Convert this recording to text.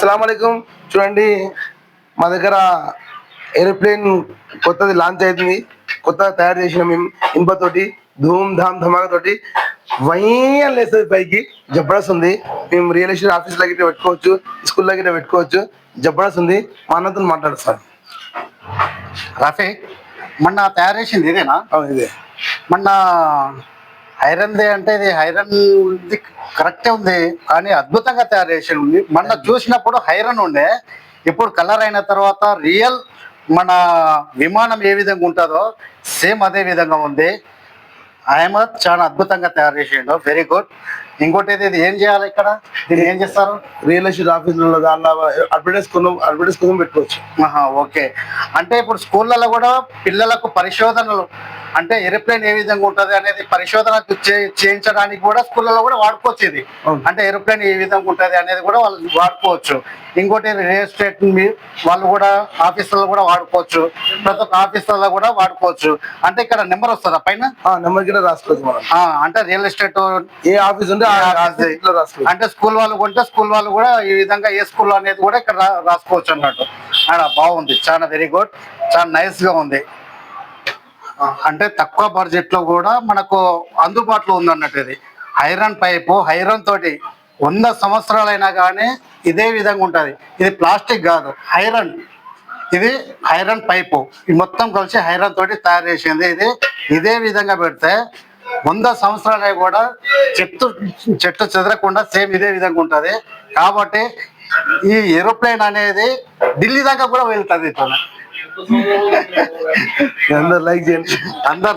అస్సలాముఅలైకుం. చూడండి, మా దగ్గర ఏరోప్లేన్ కొత్తది లాంచ్ అవుతుంది. కొత్తగా తయారు చేసిన మేము ఇనుపతోటి ధూమ్ ధామ్ ధమాకా తోటి వైన్ లేస్తుంది పైకి. జబర్దస్త్ ఉంది. మేము రియల్ ఎస్టేట్ ఆఫీస్లో గిట్ట పెట్టుకోవచ్చు, స్కూల్లో గిట్ట పెట్టుకోవచ్చు. జబర్దస్త్ ఉంది. మా అన్నతో మాట్లాడుతాను. రఫీ, మొన్న తయారు చేసింది ఇదేనా? ఇదే మొన్న ఐరన్ దే అంటే ఇది ఐరన్ కరెక్టే ఉంది, కానీ అద్భుతంగా తయారు చేసి ఉంది. మొన్న చూసినప్పుడు ఐరన్ ఉండే, ఇప్పుడు కలర్ అయిన తర్వాత రియల్ మన విమానం ఏ విధంగా ఉంటుందో సేమ్ అదే విధంగా ఉంది. అహ్మద్ చాలా అద్భుతంగా తయారు చేసిండు, వెరీ గుడ్. ఇంకోటి ఇది ఏం చేయాలి ఇక్కడ, దీన్ని ఏం చేస్తారు? రియల్ ఎస్టేట్ ఆఫీసులో దానిలో అడ్వర్టైజ్ కోసం పెట్టుకోవచ్చు. ఓకే. అంటే ఇప్పుడు స్కూళ్ళలో కూడా పిల్లలకు పరిశోధనలు అంటే ఏరోప్లేన్ ఏ విధంగా ఉంటుంది అనేది పరిశోధన చేయించడానికి కూడా స్కూళ్ళలో కూడా వాడుకోవచ్చు. ఇది అంటే ఏరోప్లేన్ ఏ విధంగా ఉంటుంది అనేది కూడా వాళ్ళు వాడుకోవచ్చు. ఇంకోటి రియల్ ఎస్టేట్ వాళ్ళు కూడా ఆఫీసులలో కూడా వాడుకోవచ్చు, ప్రతి ఒక్క ఆఫీసులలో కూడా వాడుకోవచ్చు. అంటే ఇక్కడ నెంబర్ వస్తుందా పైన? నెంబర్ గిట్ట రాసుకోవచ్చు మనం. అంటే రియల్ ఎస్టేట్ ఏ ఆఫీస్ ఉంటే అంటే స్కూల్ వాళ్ళు కొంటే స్కూల్ వాళ్ళు కూడా ఈ విధంగా ఏ స్కూల్ అనేది కూడా ఇక్కడ రాసుకోవచ్చు అన్నట్టు. బాగుంది, చాలా వెరీ గుడ్, చాలా నైస్ గా ఉంది. అంటే తక్కువ బడ్జెట్ లో కూడా మనకు అందుబాటులో ఉంది అన్నట్టు. ఇది ఐరన్ పైపు, ఐరన్ తోటి 100 సంవత్సరాలైనా కానీ ఇదే విధంగా ఉంటుంది. ఇది ప్లాస్టిక్ కాదు, ఐరన్. ఇది ఐరన్ పైపు, ఇది మొత్తం కలిసి ఐరన్ తోటి తయారు చేసింది. ఇది ఇదే విధంగా పెడితే 100 సంవత్సరాలు కూడా చెట్టు చెదరకుండా సేమ్ ఇదే విధంగా ఉంటుంది. కాబట్టి ఈ ఏరోప్లేన్ అనేది ఢిల్లీ దాకా కూడా వెళ్తుంది. అందరు లైక్ చేయండి. అందరు